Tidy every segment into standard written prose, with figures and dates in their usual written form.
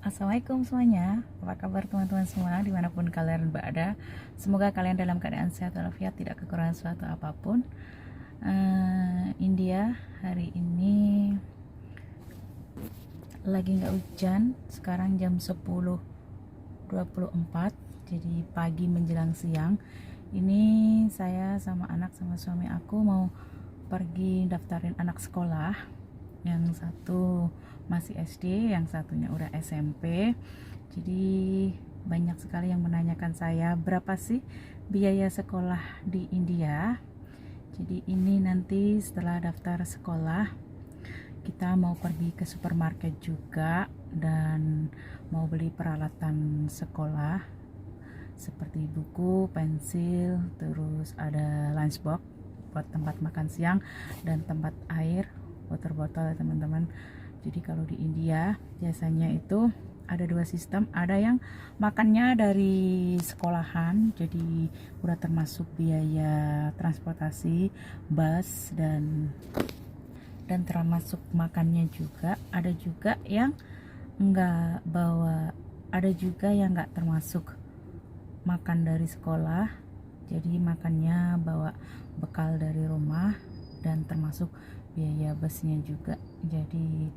Assalamualaikum semuanya. Apa kabar teman-teman semua dimanapun kalian berada? Semoga kalian dalam keadaan sehat walafiat, tidak kekurangan suatu apapun. India hari ini lagi nggak hujan. Sekarang jam 10.24, jadi pagi menjelang siang. Ini saya sama anak sama suami aku mau pergi daftarin anak sekolah. Yang satu masih SD, yang satunya udah SMP. Jadi banyak sekali yang menanyakan saya, berapa sih biaya sekolah di India. Jadi ini nanti setelah daftar sekolah kita mau pergi ke supermarket juga dan mau beli peralatan sekolah seperti buku, pensil, terus ada lunchbox buat tempat makan siang dan tempat air, water bottle ya teman-teman. Jadi kalau di India biasanya itu ada dua sistem, ada yang makannya dari sekolahan, jadi udah termasuk biaya transportasi, bus dan termasuk makannya juga. Ada juga yang enggak bawa, ada juga yang enggak termasuk makan dari sekolah, jadi makannya bawa bekal dari rumah dan termasuk biaya busnya juga. Jadi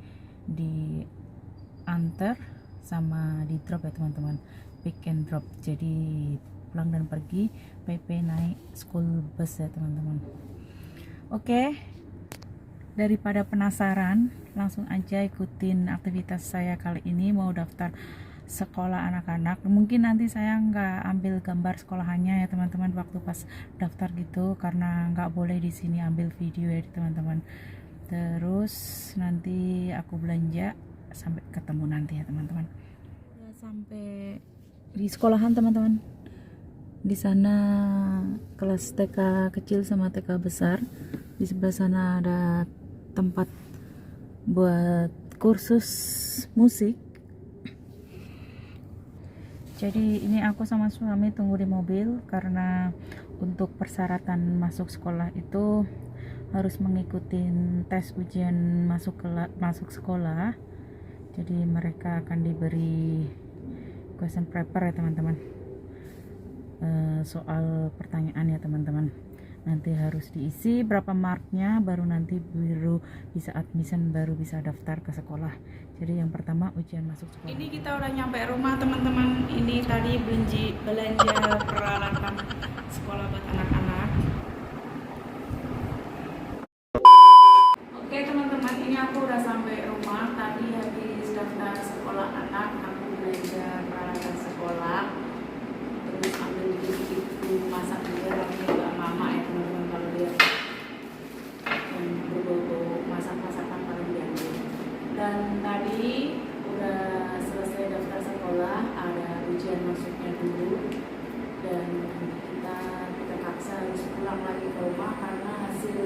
diantar sama di drop ya teman-teman, pick and drop. Jadi pulang dan pergi, PP naik school bus ya teman-teman. Oke, daripada penasaran, langsung aja ikutin aktivitas saya kali ini. Mau daftar sekolah anak-anak. Mungkin nanti saya nggak ambil gambar sekolahannya ya teman-teman waktu pas daftar gitu, karena nggak boleh di sini ambil video ya teman-teman. Terus nanti aku belanja, sampai ketemu nanti ya teman-teman. Sampai di sekolahan teman-teman. Di sana kelas TK kecil sama TK besar. Di sebelah sana ada tempat buat kursus musik. Jadi ini aku sama suami tunggu di mobil karena untuk persyaratan masuk sekolah itu harus mengikuti tes ujian masuk sekolah. Jadi mereka akan diberi question paper ya teman-teman, soal pertanyaan ya teman-teman. Nanti harus diisi berapa marknya, baru nanti bisa admission, baru bisa daftar ke sekolah. Jadi yang pertama ujian masuk sekolah. Ini kita udah nyampe rumah teman-teman. Ini tadi belanja peralatan sekolah buat anak-anak. Oke teman-teman, ini aku udah sampai rumah. Tadi habis daftar sekolah anak, aku belanja peralatan sekolah, terus ambil buku masak juga. Ini juga mama ya teman-teman, kalau lihat yang berbau masak-masakan paling diambil. Dan tadi udah selesai daftar sekolah, ada ujian masuknya dulu, dan kita terpaksa harus pulang lagi ke rumah karena hasil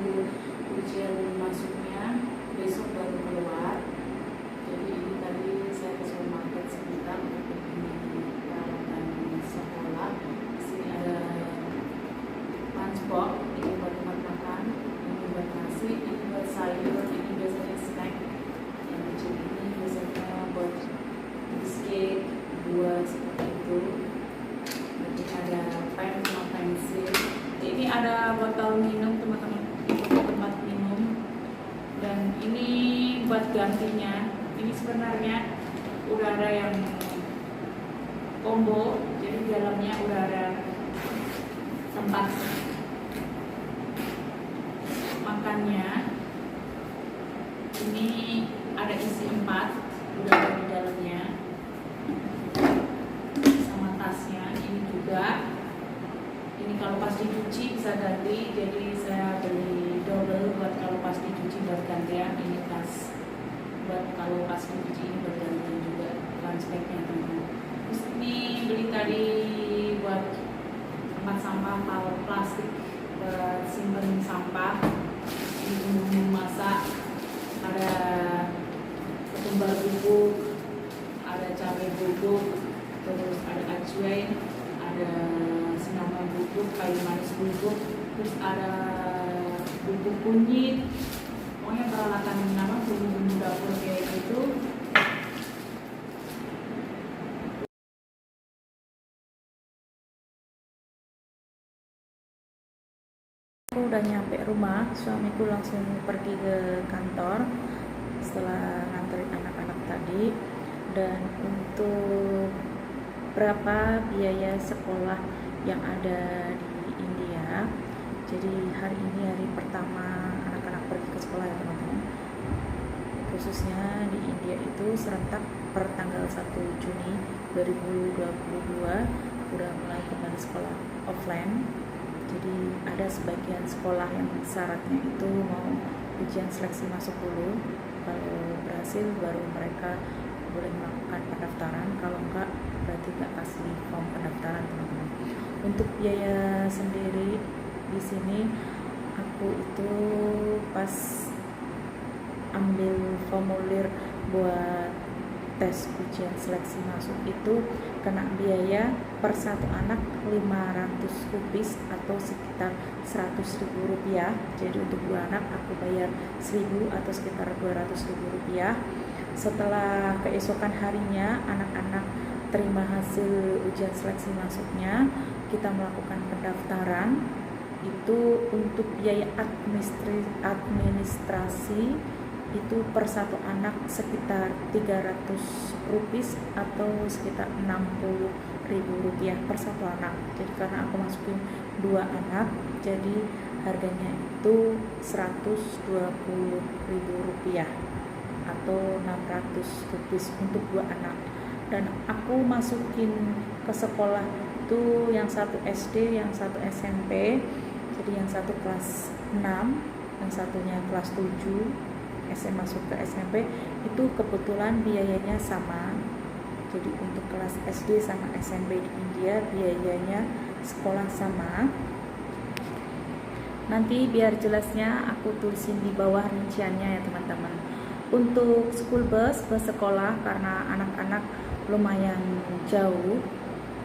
ujian masuknya besok baru keluar. Jadi ini tadi saya ke supermarket sebentar untuk beli peralatan sekolah. Di sini ada lunchbox, ini buat tempat makan, ini buat nasi, ini buat sayur, ini biasanya snack. Yang kecil ini biasanya buat biskuit, buat seperti itu. Nanti ada pen sama pensil. Ini ada botol minum teman-teman, tempat minum. Dan ini buat gantinya. Ini sebenarnya udah ada yang combo, jadi di dalamnya udah ada tempat makannya. Ini ada isi 4, udah ada di dalamnya, sama tasnya. Ini juga, ini kalau pas dicuci bisa ganti, jadi saya beli double buat kalau pas dicuci buat gantian. Ini tas buat kalau pas dicuci, ini buat gantian juga lunch bag-nya teman-teman. Terus ini beli tadi buat tempat sampah, plastik buat simpen sampah. Ini bumbu masak, ada ketumbar bubuk, ada cabai bubuk, terus ada acuan, ada cinnamon bubuk, kayu manis bubuk, terus ada bubuk kunyit. Pokoknya peralatan bumbu-bumbu dapur kayak gitu. aku udah nyampe rumah, suamiku langsung pergi ke kantor setelah nganterin anak-anak tadi. Dan untuk berapa biaya sekolah yang ada di India, jadi hari ini hari pertama anak-anak pergi ke sekolah ya teman-teman. Khususnya di India itu serentak per tanggal 1 Juni 2022 udah mulai kembali sekolah offline. Jadi ada sebagian sekolah yang syaratnya itu mau ujian seleksi masuk dulu, kalau berhasil baru mereka boleh melakukan pendaftaran, kalau enggak berarti enggak kasih form pendaftaran teman-teman. Untuk biaya sendiri di sini aku itu pas ambil formulir buat tes ujian seleksi masuk itu kena biaya per satu anak 500 rupiah atau sekitar 100.000 rupiah. Jadi untuk 2 anak aku bayar 1.000 atau sekitar 200.000 rupiah. Setelah keesokan harinya anak-anak terima hasil ujian seleksi masuknya, kita melakukan pendaftaran. Itu untuk biaya administrasi itu per satu anak sekitar 300 rupiah atau sekitar 60.000 rupiah per satu anak. Jadi karena aku masukin 2 anak, jadi harganya itu 120.000 rupiah atau 600 rupiah untuk 2 anak. Dan aku masukin ke sekolah itu yang satu SD, yang satu SMP. Jadi yang satu kelas 6, yang satunya kelas 7. SM masuk ke SMP itu kebetulan biayanya sama. Jadi untuk kelas SD sama SMP di India biayanya sekolah sama. Nanti biar jelasnya aku tulisin di bawah rinciannya ya teman-teman. Untuk school bus sekolah karena anak-anak lumayan jauh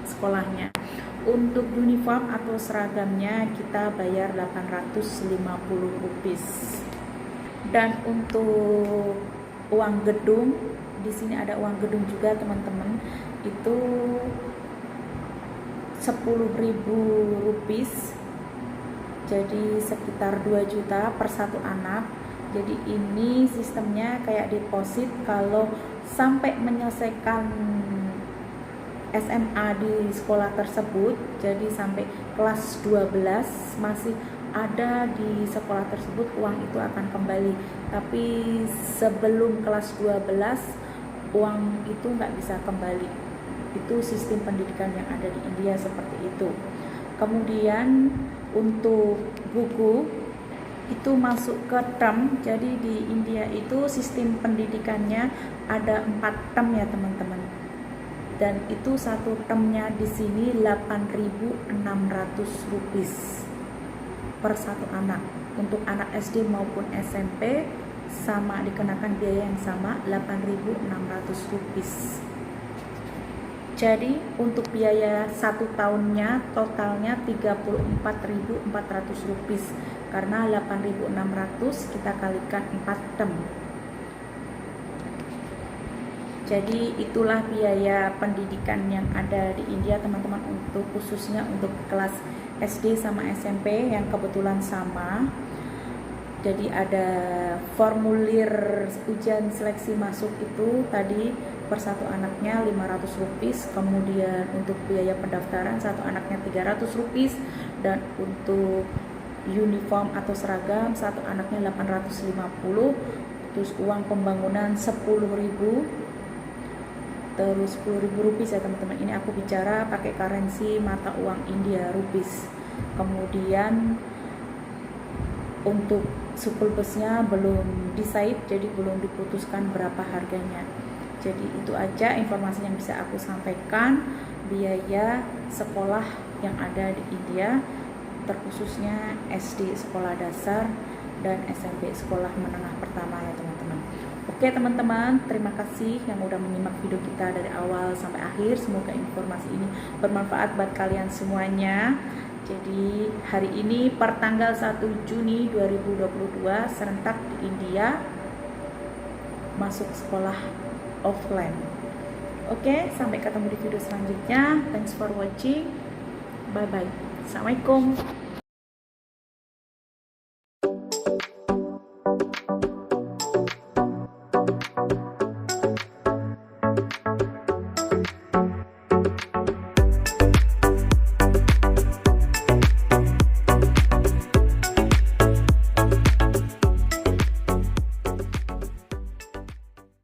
sekolahnya. Untuk uniform atau seragamnya kita bayar 850 rupiah. Dan untuk uang gedung, di sini ada uang gedung juga teman-teman, itu 10.000 rupiah, jadi sekitar 2 juta per satu anak. Jadi ini sistemnya kayak deposit, kalau sampai menyelesaikan SMA di sekolah tersebut, jadi sampai kelas 12 masih ada di sekolah tersebut, uang itu akan kembali. Tapi sebelum kelas 12 uang itu nggak bisa kembali. Itu sistem pendidikan yang ada di India seperti itu. Kemudian untuk buku itu masuk ke term. Jadi di India itu sistem pendidikannya ada 4 term ya teman-teman. Dan itu satu termnya di sini 8.600 rupiah per satu anak. Untuk anak SD maupun SMP sama dikenakan biaya yang sama 8.600 rupiah. Jadi untuk biaya 1 tahunnya totalnya 34.400 rupiah, karena 8.600 kita kalikan 4 term. Jadi itulah biaya pendidikan yang ada di India teman-teman, untuk khususnya untuk kelas SD sama SMP yang kebetulan sama. Jadi ada formulir ujian seleksi masuk itu tadi per satu anaknya 500 rupiah, kemudian untuk biaya pendaftaran satu anaknya 300 rupiah, dan untuk uniform atau seragam satu anaknya 850, terus uang pembangunan 10.000, terus 10.000 rupiah ya teman-teman. Ini aku bicara pakai currency mata uang India rupiah. Kemudian untuk school busnya belum decide, jadi belum diputuskan berapa harganya. Jadi itu aja informasi yang bisa aku sampaikan biaya sekolah yang ada di India, terkhususnya SD sekolah dasar dan SMP sekolah menengah pertama ya teman-teman. Oke teman-teman, terima kasih yang udah menyimak video kita dari awal sampai akhir. Semoga informasi ini bermanfaat buat kalian semuanya. Jadi hari ini per tanggal 1 Juni 2022 serentak di India masuk sekolah offline. Oke, sampai ketemu di video selanjutnya. Thanks for watching. Bye bye. Assalamualaikum.